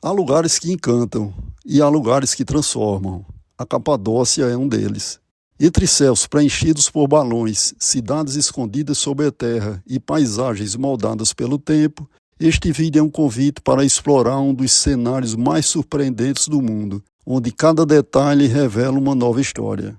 Há lugares que encantam e há lugares que transformam. A Capadócia é um deles. Entre céus preenchidos por balões, cidades escondidas sob a terra e paisagens moldadas pelo tempo, este vídeo é um convite para explorar um dos cenários mais surpreendentes do mundo, onde cada detalhe revela uma nova história.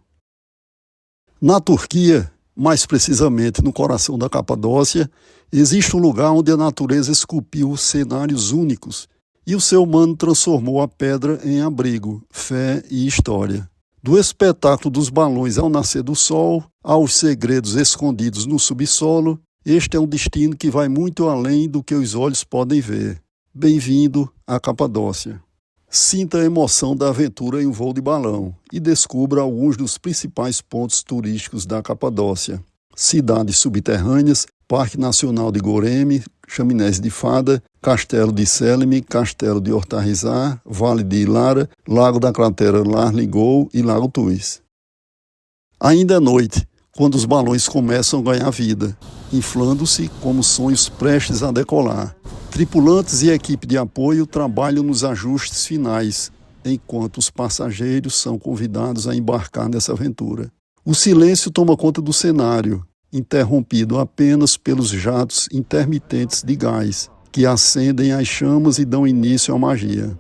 Na Turquia, mais precisamente no coração da Capadócia, existe um lugar onde a natureza esculpiu cenários únicos e o ser humano transformou a pedra em abrigo, fé e história. Do espetáculo dos balões ao nascer do sol, aos segredos escondidos no subsolo, este é um destino que vai muito além do que os olhos podem ver. Bem-vindo à Capadócia. Sinta a emoção da aventura em um voo de balão e descubra alguns dos principais pontos turísticos da Capadócia. Cidades subterrâneas, Parque Nacional de Goreme, Chaminés de Fada, Castelo de Selime, Castelo de Ortahizar, Vale de Ilara, Lago da Cratera Larligol e Lago Tuis. Ainda é noite, quando os balões começam a ganhar vida, inflando-se como sonhos prestes a decolar. Tripulantes e equipe de apoio trabalham nos ajustes finais, enquanto os passageiros são convidados a embarcar nessa aventura. O silêncio toma conta do cenário, interrompido apenas pelos jatos intermitentes de gás, que acendem as chamas e dão início à magia.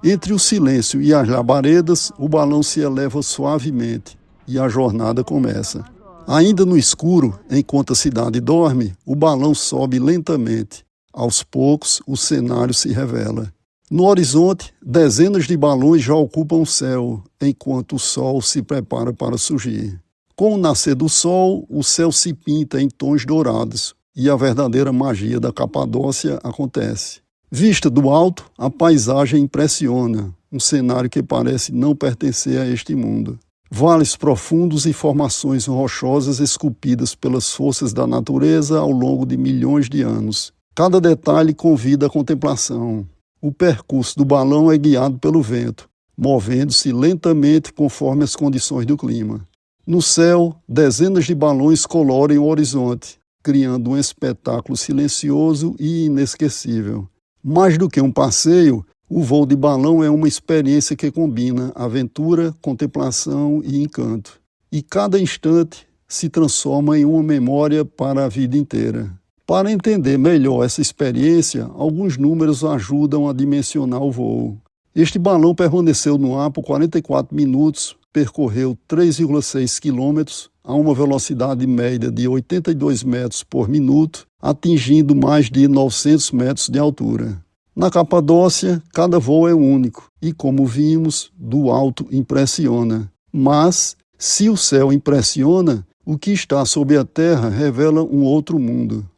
Entre o silêncio e as labaredas, o balão se eleva suavemente e a jornada começa. Ainda no escuro, enquanto a cidade dorme, o balão sobe lentamente. Aos poucos, o cenário se revela. No horizonte, dezenas de balões já ocupam o céu, enquanto o sol se prepara para surgir. Com o nascer do sol, o céu se pinta em tons dourados e a verdadeira magia da Capadócia acontece. Vista do alto, a paisagem impressiona, um cenário que parece não pertencer a este mundo. Vales profundos e formações rochosas esculpidas pelas forças da natureza ao longo de milhões de anos. Cada detalhe convida à contemplação. O percurso do balão é guiado pelo vento, movendo-se lentamente conforme as condições do clima. No céu, dezenas de balões coloram o horizonte, criando um espetáculo silencioso e inesquecível. Mais do que um passeio, o voo de balão é uma experiência que combina aventura, contemplação e encanto. E cada instante se transforma em uma memória para a vida inteira. Para entender melhor essa experiência, alguns números ajudam a dimensionar o voo. Este balão permaneceu no ar por 44 minutos, percorreu 3,6 quilômetros a uma velocidade média de 82 metros por minuto, atingindo mais de 900 metros de altura. Na Capadócia, cada voo é único e, como vimos, do alto impressiona. Mas, se o céu impressiona, o que está sob a terra revela um outro mundo.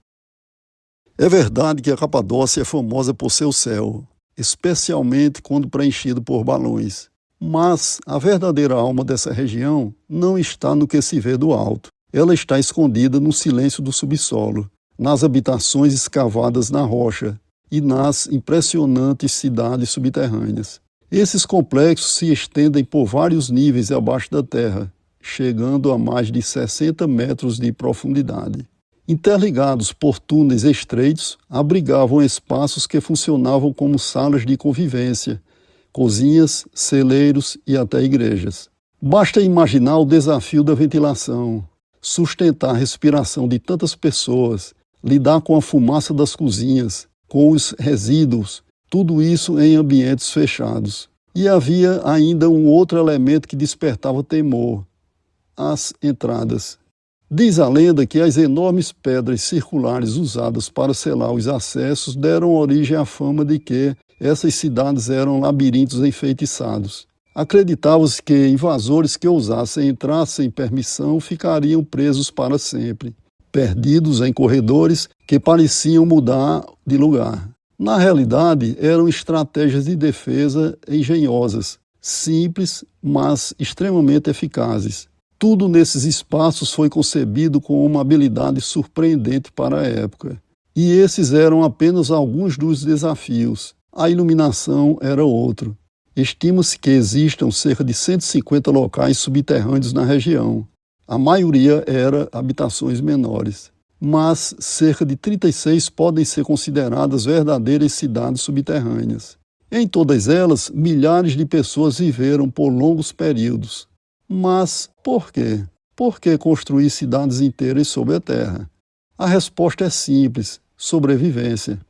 É verdade que a Capadócia é famosa por seu céu, especialmente quando preenchido por balões. Mas a verdadeira alma dessa região não está no que se vê do alto. Ela está escondida no silêncio do subsolo, nas habitações escavadas na rocha e nas impressionantes cidades subterrâneas. Esses complexos se estendem por vários níveis abaixo da terra, chegando a mais de 60 metros de profundidade. Interligados por túneis estreitos, abrigavam espaços que funcionavam como salas de convivência, cozinhas, celeiros e até igrejas. Basta imaginar o desafio da ventilação, sustentar a respiração de tantas pessoas, lidar com a fumaça das cozinhas, com os resíduos, tudo isso em ambientes fechados. E havia ainda um outro elemento que despertava temor: as entradas. Diz a lenda que as enormes pedras circulares usadas para selar os acessos deram origem à fama de que essas cidades eram labirintos enfeitiçados. Acreditava-se que invasores que ousassem entrar sem permissão ficariam presos para sempre, perdidos em corredores que pareciam mudar de lugar. Na realidade, eram estratégias de defesa engenhosas, simples, mas extremamente eficazes. Tudo nesses espaços foi concebido com uma habilidade surpreendente para a época. E esses eram apenas alguns dos desafios. A iluminação era outro. Estima-se que existam cerca de 150 locais subterrâneos na região. A maioria era habitações menores, mas cerca de 36 podem ser consideradas verdadeiras cidades subterrâneas. Em todas elas, milhares de pessoas viveram por longos períodos. Mas por quê? Por que construir cidades inteiras sob a terra? A resposta é simples: sobrevivência.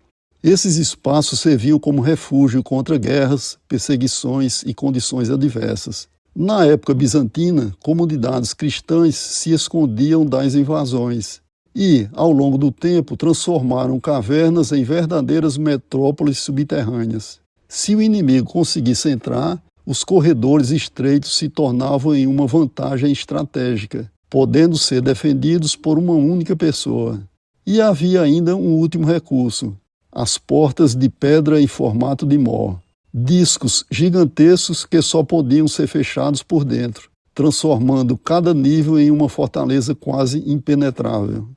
Esses espaços serviam como refúgio contra guerras, perseguições e condições adversas. Na época bizantina, comunidades cristãs se escondiam das invasões e, ao longo do tempo, transformaram cavernas em verdadeiras metrópoles subterrâneas. Se o inimigo conseguisse entrar, os corredores estreitos se tornavam em uma vantagem estratégica, podendo ser defendidos por uma única pessoa. E havia ainda um último recurso: as portas de pedra em formato de mó. Discos gigantescos que só podiam ser fechados por dentro, transformando cada nível em uma fortaleza quase impenetrável.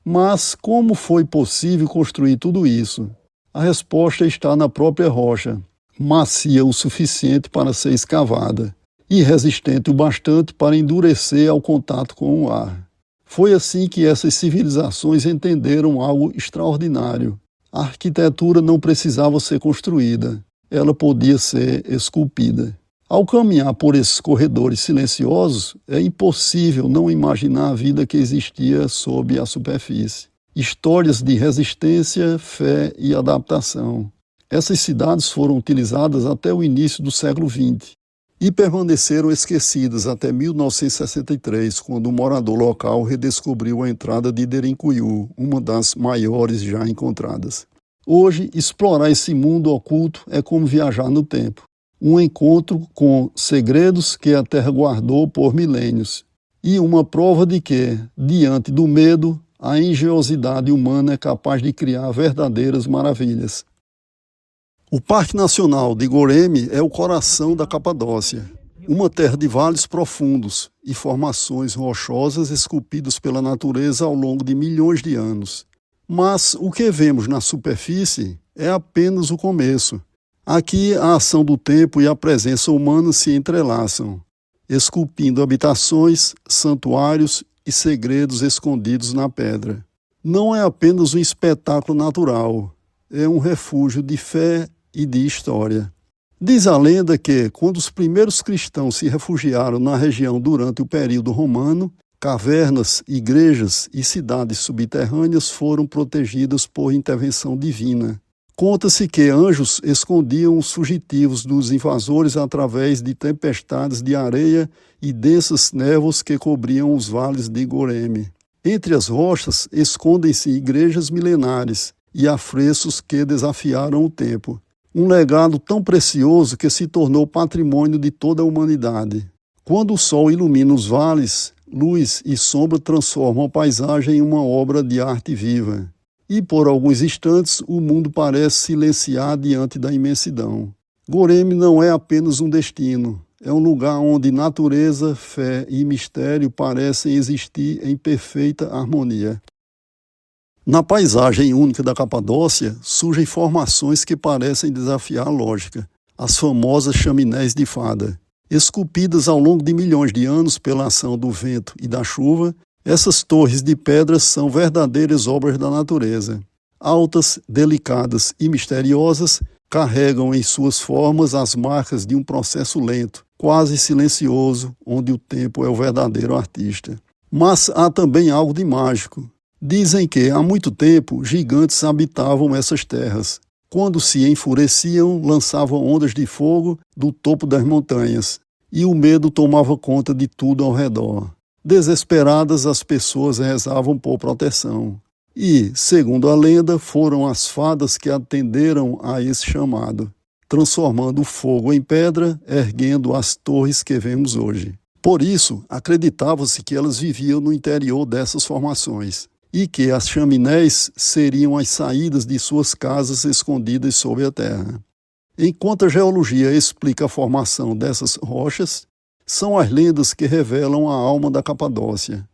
Mas como foi possível construir tudo isso? A resposta está na própria rocha, macia o suficiente para ser escavada e resistente o bastante para endurecer ao contato com o ar. Foi assim que essas civilizações entenderam algo extraordinário. A arquitetura não precisava ser construída, ela podia ser esculpida. Ao caminhar por esses corredores silenciosos, é impossível não imaginar a vida que existia sob a superfície. Histórias de resistência, fé e adaptação. Essas cidades foram utilizadas até o início do século XX e permaneceram esquecidas até 1963, quando um morador local redescobriu a entrada de Derinkuyu, uma das maiores já encontradas. Hoje, explorar esse mundo oculto é como viajar no tempo. Um encontro com segredos que a Terra guardou por milênios. E uma prova de que, diante do medo, a engenhosidade humana é capaz de criar verdadeiras maravilhas. O Parque Nacional de Goreme é o coração da Capadócia, uma terra de vales profundos e formações rochosas esculpidas pela natureza ao longo de milhões de anos. Mas o que vemos na superfície é apenas o começo. Aqui a ação do tempo e a presença humana se entrelaçam, esculpindo habitações, santuários e segredos escondidos na pedra. Não é apenas um espetáculo natural, é um refúgio de fé e de história. Diz a lenda que, quando os primeiros cristãos se refugiaram na região durante o período romano, cavernas, igrejas e cidades subterrâneas foram protegidas por intervenção divina. Conta-se que anjos escondiam os fugitivos dos invasores através de tempestades de areia e densas névoas que cobriam os vales de Goreme. Entre as rochas escondem-se igrejas milenares e afrescos que desafiaram o tempo. Um legado tão precioso que se tornou patrimônio de toda a humanidade. Quando o sol ilumina os vales, luz e sombra transformam a paisagem em uma obra de arte viva. E por alguns instantes o mundo parece silenciar diante da imensidão. Goreme não é apenas um destino, é um lugar onde natureza, fé e mistério parecem existir em perfeita harmonia. Na paisagem única da Capadócia surgem formações que parecem desafiar a lógica, as famosas chaminés de fada. Esculpidas ao longo de milhões de anos pela ação do vento e da chuva, essas torres de pedras são verdadeiras obras da natureza. Altas, delicadas e misteriosas, carregam em suas formas as marcas de um processo lento, quase silencioso, onde o tempo é o verdadeiro artista. Mas há também algo de mágico. Dizem que, há muito tempo, gigantes habitavam essas terras. Quando se enfureciam, lançavam ondas de fogo do topo das montanhas, e o medo tomava conta de tudo ao redor. Desesperadas, as pessoas rezavam por proteção. E, segundo a lenda, foram as fadas que atenderam a esse chamado, transformando o fogo em pedra, erguendo as torres que vemos hoje. Por isso, acreditava-se que elas viviam no interior dessas formações, e que as chaminés seriam as saídas de suas casas escondidas sob a terra. Enquanto a geologia explica a formação dessas rochas, são as lendas que revelam a alma da Capadócia.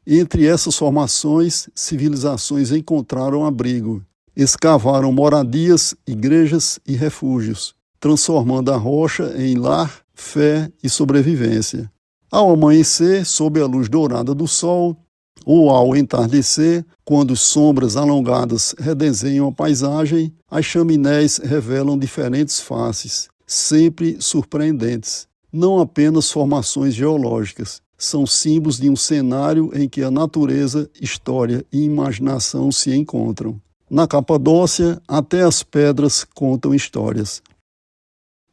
Entre essas formações, civilizações encontraram abrigo, escavaram moradias, igrejas e refúgios, transformando a rocha em lar, fé e sobrevivência. Ao amanhecer, sob a luz dourada do sol, ou ao entardecer, quando sombras alongadas redesenham a paisagem, as chaminés revelam diferentes faces, sempre surpreendentes. Não apenas formações geológicas, são símbolos de um cenário em que a natureza, história e imaginação se encontram. Na Capadócia, até as pedras contam histórias.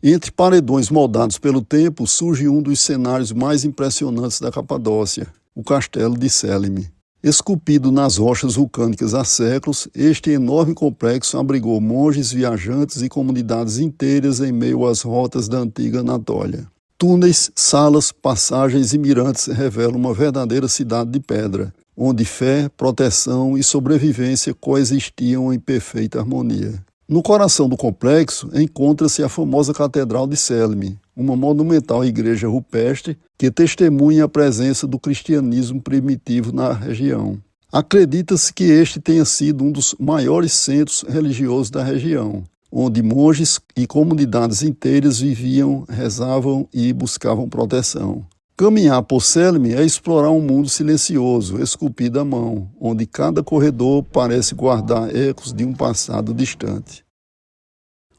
Entre paredões moldados pelo tempo, surge um dos cenários mais impressionantes da Capadócia, o Castelo de Selime. Esculpido nas rochas vulcânicas há séculos, este enorme complexo abrigou monges, viajantes e comunidades inteiras em meio às rotas da antiga Anatólia. Túneis, salas, passagens e mirantes revelam uma verdadeira cidade de pedra, onde fé, proteção e sobrevivência coexistiam em perfeita harmonia. No coração do complexo encontra-se a famosa Catedral de Selime, uma monumental igreja rupestre que testemunha a presença do cristianismo primitivo na região. Acredita-se que este tenha sido um dos maiores centros religiosos da região, onde monges e comunidades inteiras viviam, rezavam e buscavam proteção. Caminhar por Selime é explorar um mundo silencioso, esculpido à mão, onde cada corredor parece guardar ecos de um passado distante.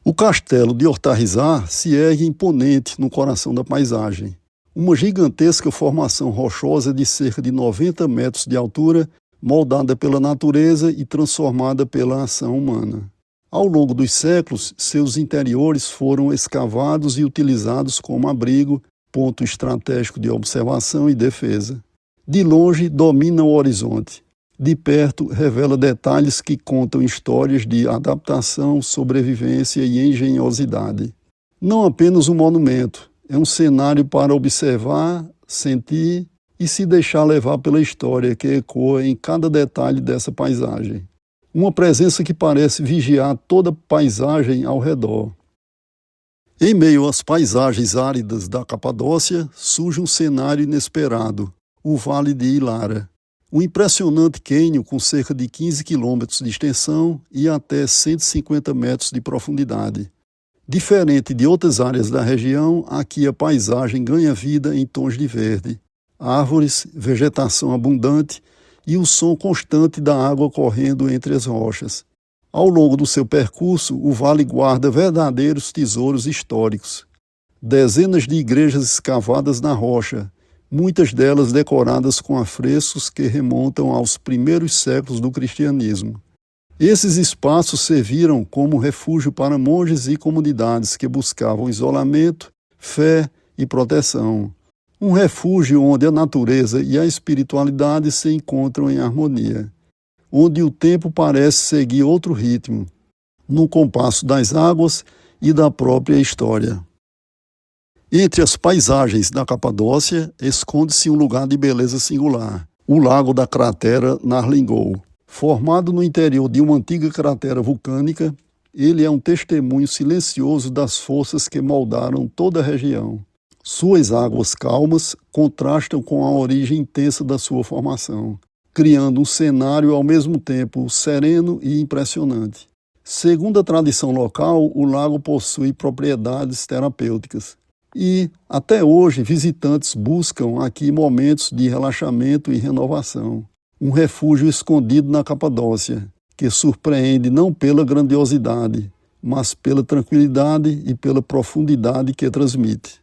O castelo de Ortahizar se ergue imponente no coração da paisagem. Uma gigantesca formação rochosa de cerca de 90 metros de altura, moldada pela natureza e transformada pela ação humana. Ao longo dos séculos, seus interiores foram escavados e utilizados como abrigo, ponto estratégico de observação e defesa. De longe, domina o horizonte. De perto, revela detalhes que contam histórias de adaptação, sobrevivência e engenhosidade. Não apenas um monumento, é um cenário para observar, sentir e se deixar levar pela história que ecoa em cada detalhe dessa paisagem. Uma presença que parece vigiar toda a paisagem ao redor. Em meio às paisagens áridas da Capadócia, surge um cenário inesperado, o Vale de Ilara. Um impressionante cânion com cerca de 15 quilômetros de extensão e até 150 metros de profundidade. Diferente de outras áreas da região, aqui a paisagem ganha vida em tons de verde. Árvores, vegetação abundante e o som constante da água correndo entre as rochas. Ao longo do seu percurso, o vale guarda verdadeiros tesouros históricos. Dezenas de igrejas escavadas na rocha, muitas delas decoradas com afrescos que remontam aos primeiros séculos do cristianismo. Esses espaços serviram como refúgio para monges e comunidades que buscavam isolamento, fé e proteção. Um refúgio onde a natureza e a espiritualidade se encontram em harmonia, onde o tempo parece seguir outro ritmo, no compasso das águas e da própria história. Entre as paisagens da Capadócia, esconde-se um lugar de beleza singular, o Lago da Cratera Narlingol. Formado no interior de uma antiga cratera vulcânica, ele é um testemunho silencioso das forças que moldaram toda a região. Suas águas calmas contrastam com a origem intensa da sua formação, criando um cenário ao mesmo tempo sereno e impressionante. Segundo a tradição local, o lago possui propriedades terapêuticas e, até hoje, visitantes buscam aqui momentos de relaxamento e renovação. Um refúgio escondido na Capadócia, que surpreende não pela grandiosidade, mas pela tranquilidade e pela profundidade que transmite.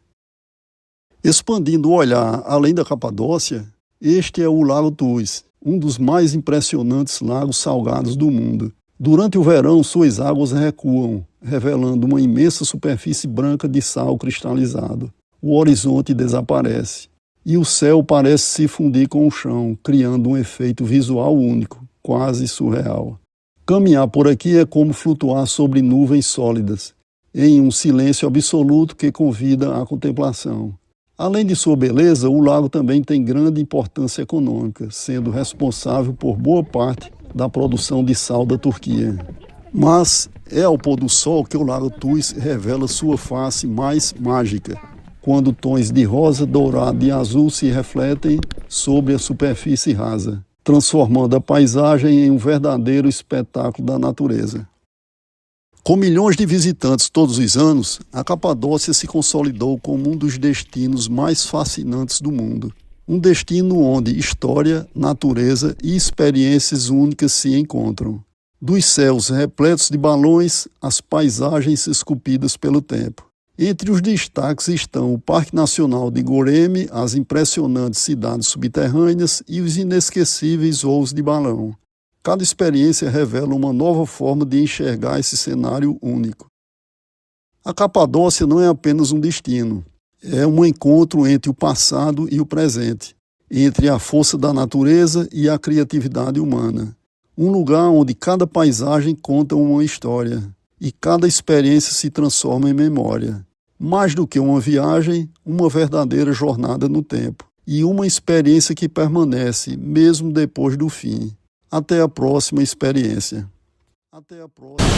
Expandindo o olhar além da Capadócia, este é o Lago Tuz, um dos mais impressionantes lagos salgados do mundo. Durante o verão, suas águas recuam, revelando uma imensa superfície branca de sal cristalizado. O horizonte desaparece, e o céu parece se fundir com o chão, criando um efeito visual único, quase surreal. Caminhar por aqui é como flutuar sobre nuvens sólidas, em um silêncio absoluto que convida à contemplação. Além de sua beleza, o lago também tem grande importância econômica, sendo responsável por boa parte da produção de sal da Turquia. Mas é ao pôr do sol que o Lago Tuz revela sua face mais mágica, quando tons de rosa, dourado e azul se refletem sobre a superfície rasa, transformando a paisagem em um verdadeiro espetáculo da natureza. Com milhões de visitantes todos os anos, a Capadócia se consolidou como um dos destinos mais fascinantes do mundo. Um destino onde história, natureza e experiências únicas se encontram. Dos céus repletos de balões, às paisagens esculpidas pelo tempo. Entre os destaques estão o Parque Nacional de Goreme, as impressionantes cidades subterrâneas e os inesquecíveis voos de balão. Cada experiência revela uma nova forma de enxergar esse cenário único. A Capadócia não é apenas um destino, é um encontro entre o passado e o presente, entre a força da natureza e a criatividade humana. Um lugar onde cada paisagem conta uma história e cada experiência se transforma em memória. Mais do que uma viagem, uma verdadeira jornada no tempo e uma experiência que permanece mesmo depois do fim. Até a próxima experiência. Até a próxima.